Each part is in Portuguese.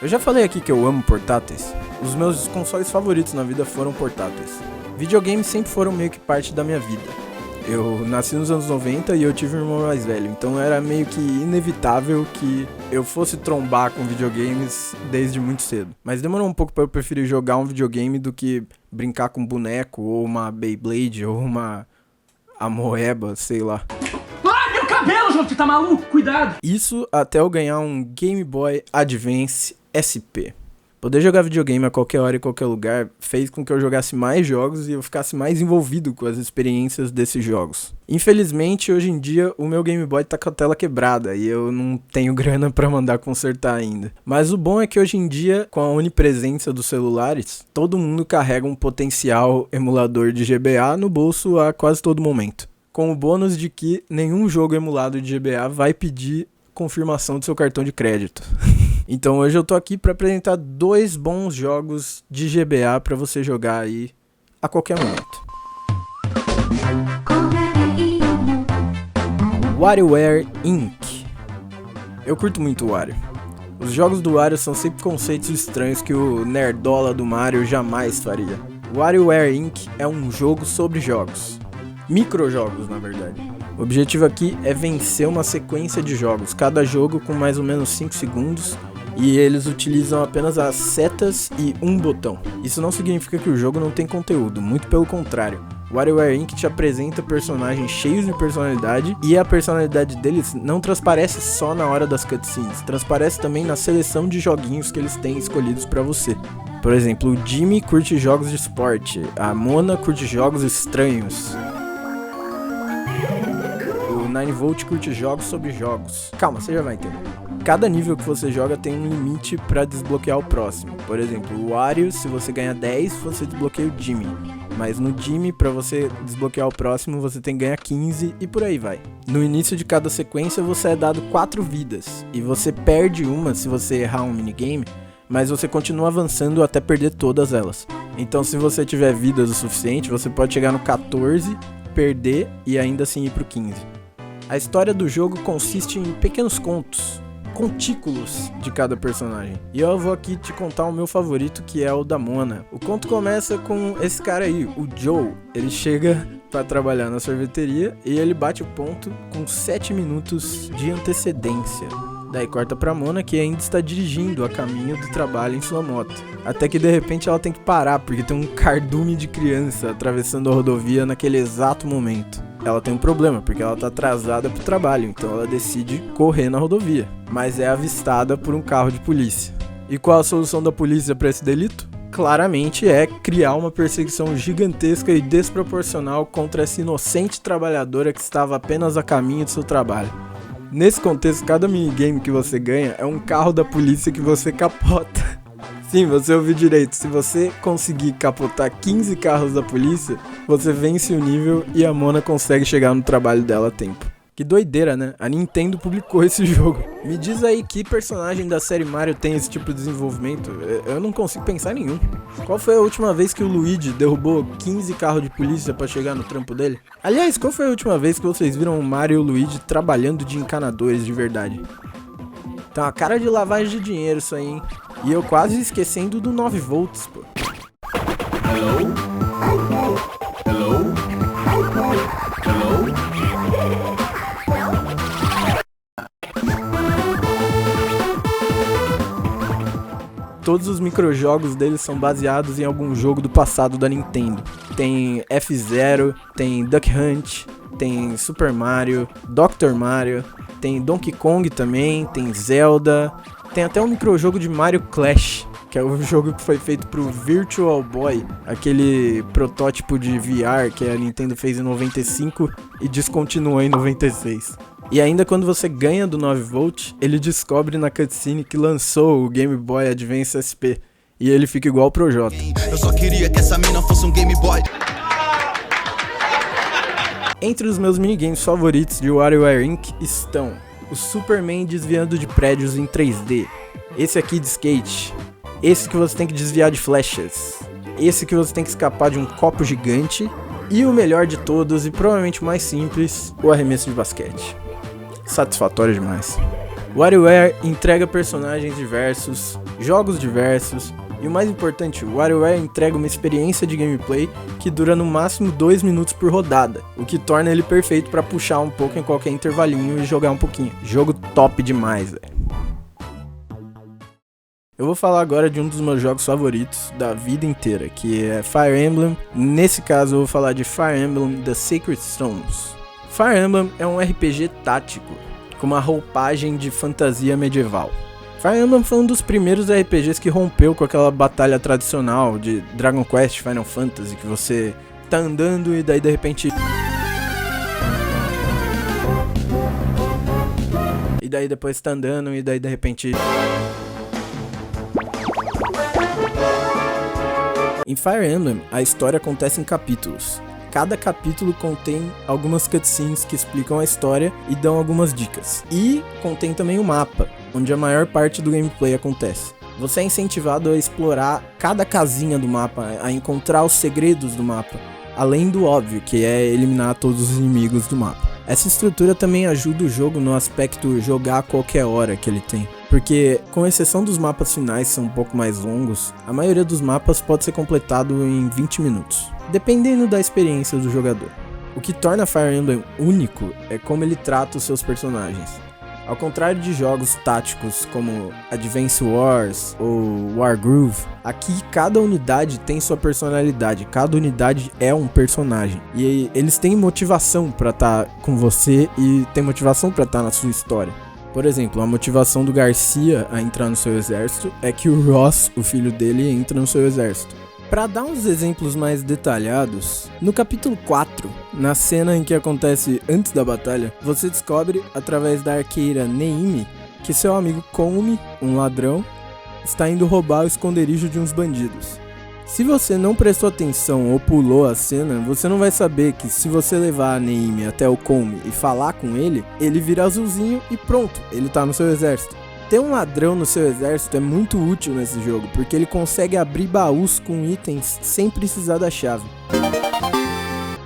Eu já falei aqui que eu amo portáteis. Os meus consoles favoritos na vida foram portáteis. Videogames sempre foram meio que parte da minha vida. Eu nasci nos anos 90 e eu tive um irmão mais velho, então era meio que inevitável que eu fosse trombar com videogames desde muito cedo. Mas demorou um pouco pra eu preferir jogar um videogame do que brincar com um boneco, ou uma Beyblade, ou uma Amoeba, sei lá. Ai, meu cabelo, João, você tá maluco? Cuidado! Isso até eu ganhar um Game Boy Advance SP. Poder jogar videogame a qualquer hora e qualquer lugar fez com que eu jogasse mais jogos e eu ficasse mais envolvido com as experiências desses jogos. Infelizmente, hoje em dia, o meu Game Boy tá com a tela quebrada e eu não tenho grana pra mandar consertar ainda. Mas o bom é que hoje em dia, com a onipresença dos celulares, todo mundo carrega um potencial emulador de GBA no bolso a quase todo momento. Com o bônus de que nenhum jogo emulado de GBA vai pedir confirmação do seu cartão de crédito. Então hoje eu tô aqui para apresentar 2 bons jogos de GBA para você jogar aí a qualquer momento. WarioWare Inc. Eu curto muito o Wario. Os jogos do Wario são sempre conceitos estranhos que o nerdola do Mario jamais faria. WarioWare Inc. é um jogo sobre jogos. Microjogos, na verdade. O objetivo aqui é vencer uma sequência de jogos, cada jogo com mais ou menos 5 segundos, e eles utilizam apenas as setas e um botão. Isso não significa que o jogo não tem conteúdo, muito pelo contrário. WarioWare Inc. te apresenta personagens cheios de personalidade, e a personalidade deles não transparece só na hora das cutscenes, transparece também na seleção de joguinhos que eles têm escolhidos pra você. Por exemplo, o Jimmy curte jogos de esporte, a Mona curte jogos estranhos, o 9V curte jogos sobre jogos. Calma, você já vai entender. Cada nível que você joga tem um limite para desbloquear o próximo. Por exemplo, o Wario, se você ganhar 10, você desbloqueia o Jimmy. Mas no Jimmy, para você desbloquear o próximo, você tem que ganhar 15 e por aí vai. No início de cada sequência, você é dado 4 vidas. E você perde uma se você errar um minigame, mas você continua avançando até perder todas elas. Então se você tiver vidas o suficiente, você pode chegar no 14, perder e ainda assim ir pro 15. A história do jogo consiste em pequenos contículos de cada personagem. E eu vou aqui te contar o meu favorito, que é o da Mona. O conto começa com esse cara aí, o Joe. Ele chega para trabalhar na sorveteria e ele bate o ponto com 7 minutos de antecedência. Daí corta pra Mona, que ainda está dirigindo a caminho do trabalho em sua moto. Até que de repente ela tem que parar, porque tem um cardume de criança atravessando a rodovia naquele exato momento. Ela tem um problema, porque ela tá atrasada pro trabalho, então ela decide correr na rodovia. Mas é avistada por um carro de polícia. E qual a solução da polícia para esse delito? Claramente é criar uma perseguição gigantesca e desproporcional contra essa inocente trabalhadora que estava apenas a caminho do seu trabalho. Nesse contexto, cada minigame que você ganha é um carro da polícia que você capota. Sim, você ouviu direito. Se você conseguir capotar 15 carros da polícia, você vence o nível e a Mona consegue chegar no trabalho dela a tempo. Que doideira, né? A Nintendo publicou esse jogo. Me diz aí que personagem da série Mario tem esse tipo de desenvolvimento. Eu não consigo pensar em nenhum. Qual foi a última vez que o Luigi derrubou 15 carros de polícia pra chegar no trampo dele? Aliás, qual foi a última vez que vocês viram o Mario e o Luigi trabalhando de encanadores de verdade? Tá uma cara de lavagem de dinheiro isso aí, hein? E eu quase esquecendo do 9V, pô. Hello? Hello? Hello? Todos os microjogos deles são baseados em algum jogo do passado da Nintendo. Tem F-Zero, tem Duck Hunt, tem Super Mario, Dr. Mario, tem Donkey Kong também, tem Zelda, tem até um microjogo de Mario Clash, que é o jogo que foi feito pro Virtual Boy, aquele protótipo de VR que a Nintendo fez em 95 e descontinuou em 96. E ainda quando você ganha do 9V, ele descobre na cutscene que lançou o Game Boy Advance SP. E ele fica igual pro Projota. Eu só queria que essa mina fosse um Game Boy. Entre os meus minigames favoritos de WarioWare Inc. estão o Superman desviando de prédios em 3D, esse aqui de skate, esse que você tem que desviar de flechas, esse que você tem que escapar de um copo gigante e o melhor de todos e provavelmente o mais simples, o arremesso de basquete. Satisfatório demais. WarioWare entrega personagens diversos, jogos diversos e o mais importante, o WarioWare entrega uma experiência de gameplay que dura no máximo 2 minutos por rodada, o que torna ele perfeito para puxar um pouco em qualquer intervalinho e jogar um pouquinho. Jogo top demais, velho. Eu vou falar agora de um dos meus jogos favoritos da vida inteira, que é Fire Emblem. Nesse caso eu vou falar de Fire Emblem The Sacred Stones. Fire Emblem é um RPG tático, com uma roupagem de fantasia medieval. Fire Emblem foi um dos primeiros RPGs que rompeu com aquela batalha tradicional de Dragon Quest, Final Fantasy, que você tá andando e daí de repente... E daí depois tá andando e daí de repente... Em Fire Emblem, a história acontece em capítulos. Cada capítulo contém algumas cutscenes que explicam a história e dão algumas dicas. E contém também o mapa, onde a maior parte do gameplay acontece. Você é incentivado a explorar cada casinha do mapa, a encontrar os segredos do mapa, além do óbvio, que é eliminar todos os inimigos do mapa. Essa estrutura também ajuda o jogo no aspecto jogar a qualquer hora que ele tem. Porque, com exceção dos mapas finais que são um pouco mais longos, a maioria dos mapas pode ser completado em 20 minutos, dependendo da experiência do jogador. O que torna Fire Emblem único é como ele trata os seus personagens. Ao contrário de jogos táticos como Advance Wars ou Wargroove, aqui cada unidade tem sua personalidade, cada unidade é um personagem. E eles têm motivação pra estar com você e tem motivação pra estar na sua história. Por exemplo, a motivação do Garcia a entrar no seu exército é que o Ross, o filho dele, entra no seu exército. Para dar uns exemplos mais detalhados, no capítulo 4, na cena em que acontece antes da batalha, você descobre, através da arqueira Neime, que seu amigo Koumi, um ladrão, está indo roubar o esconderijo de uns bandidos. Se você não prestou atenção ou pulou a cena, você não vai saber que se você levar a Neime até o Koumi e falar com ele, ele vira azulzinho e pronto, ele tá no seu exército. Ter um ladrão no seu exército é muito útil nesse jogo, porque ele consegue abrir baús com itens sem precisar da chave.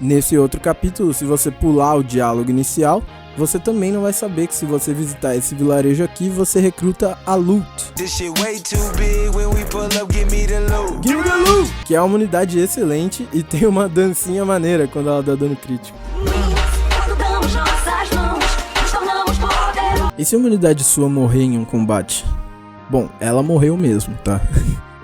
Nesse outro capítulo, se você pular o diálogo inicial, você também não vai saber que se você visitar esse vilarejo aqui, você recruta a Loot. Que é uma unidade excelente e tem uma dancinha maneira quando ela dá dano crítico. E se uma unidade sua morrer em um combate? Bom, ela morreu mesmo, tá?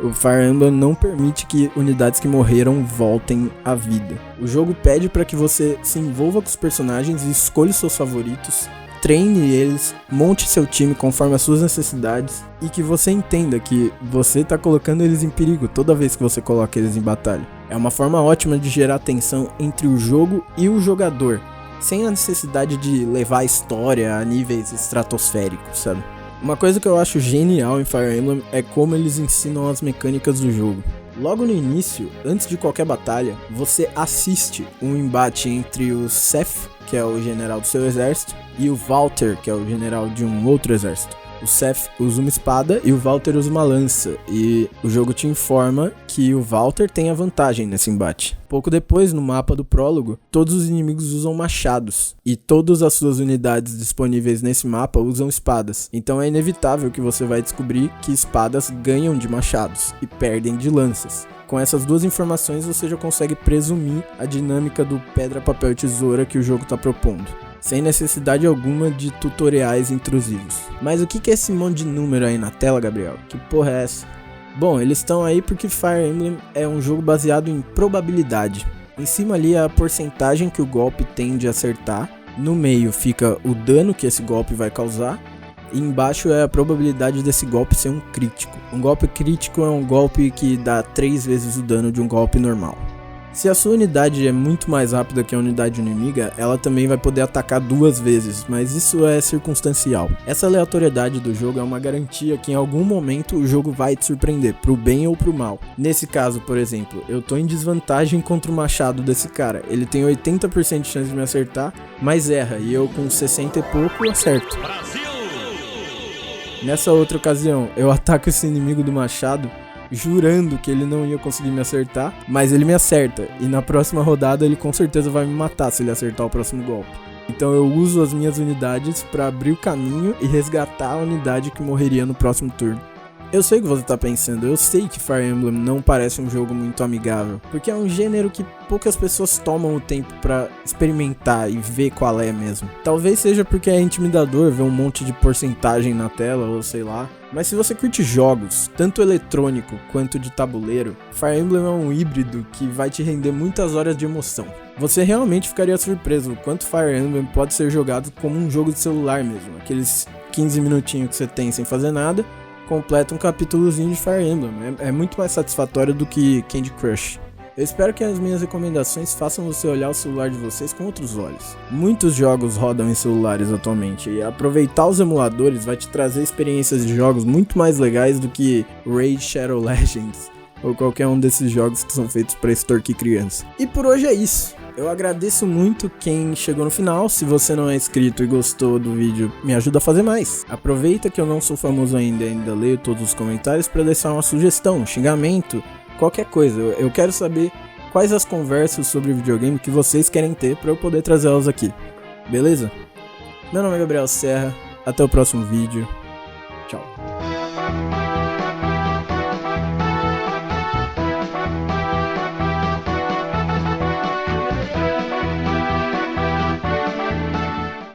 O Fire Emblem não permite que unidades que morreram voltem à vida. O jogo pede para que você se envolva com os personagens e escolha os seus favoritos, treine eles, monte seu time conforme as suas necessidades e que você entenda que você tá colocando eles em perigo toda vez que você coloca eles em batalha. É uma forma ótima de gerar tensão entre o jogo e o jogador, sem a necessidade de levar a história a níveis estratosféricos, sabe? Uma coisa que eu acho genial em Fire Emblem é como eles ensinam as mecânicas do jogo. Logo no início, antes de qualquer batalha, você assiste um embate entre o Seth, que é o general do seu exército, e o Walter, que é o general de um outro exército. O Seth usa uma espada e o Walter usa uma lança, e o jogo te informa que o Walter tem a vantagem nesse embate. Pouco depois, no mapa do prólogo, todos os inimigos usam machados, e todas as suas unidades disponíveis nesse mapa usam espadas. Então é inevitável que você vai descobrir que espadas ganham de machados e perdem de lanças. Com essas duas informações você já consegue presumir a dinâmica do pedra, papel e tesoura que o jogo está propondo, sem necessidade alguma de tutoriais intrusivos. Mas o que é esse monte de número aí na tela, Gabriel? Que porra é essa? Bom, eles estão aí porque Fire Emblem é um jogo baseado em probabilidade. Em cima ali é a porcentagem que o golpe tem de acertar, no meio fica o dano que esse golpe vai causar, e embaixo é a probabilidade desse golpe ser um crítico. Um golpe crítico é um golpe que dá 3 vezes o dano de um golpe normal. Se a sua unidade é muito mais rápida que a unidade inimiga, ela também vai poder atacar 2 vezes, mas isso é circunstancial. Essa aleatoriedade do jogo é uma garantia que em algum momento o jogo vai te surpreender, pro bem ou pro mal. Nesse caso, por exemplo, eu tô em desvantagem contra o machado desse cara. Ele tem 80% de chance de me acertar, mas erra, e eu com 60 e pouco acerto. Nessa outra ocasião, eu ataco esse inimigo do machado, jurando que ele não ia conseguir me acertar, mas ele me acerta, e na próxima rodada ele com certeza vai me matar se ele acertar o próximo golpe. Então eu uso as minhas unidades pra abrir o caminho e resgatar a unidade que morreria no próximo turno. Eu sei o que você tá pensando, eu sei que Fire Emblem não parece um jogo muito amigável, porque é um gênero que poucas pessoas tomam o tempo pra experimentar e ver qual é mesmo. Talvez seja porque é intimidador ver um monte de porcentagem na tela, ou sei lá. Mas se você curte jogos, tanto eletrônico quanto de tabuleiro, Fire Emblem é um híbrido que vai te render muitas horas de emoção. Você realmente ficaria surpreso o quanto Fire Emblem pode ser jogado como um jogo de celular mesmo, aqueles 15 minutinhos que você tem sem fazer nada, completa um capítulozinho de Fire Emblem. É muito mais satisfatório do que Candy Crush. Eu espero que as minhas recomendações façam você olhar o celular de vocês com outros olhos. Muitos jogos rodam em celulares atualmente, e aproveitar os emuladores vai te trazer experiências de jogos muito mais legais do que Raid Shadow Legends, ou qualquer um desses jogos que são feitos para extorquir criança. E por hoje é isso. Eu agradeço muito quem chegou no final. Se você não é inscrito e gostou do vídeo, me ajuda a fazer mais. Aproveita que eu não sou famoso ainda leio todos os comentários para deixar uma sugestão, um xingamento, qualquer coisa. Eu quero saber quais as conversas sobre videogame que vocês querem ter para eu poder trazê-las aqui. Beleza? Meu nome é Gabriel Serra. Até o próximo vídeo. Tchau.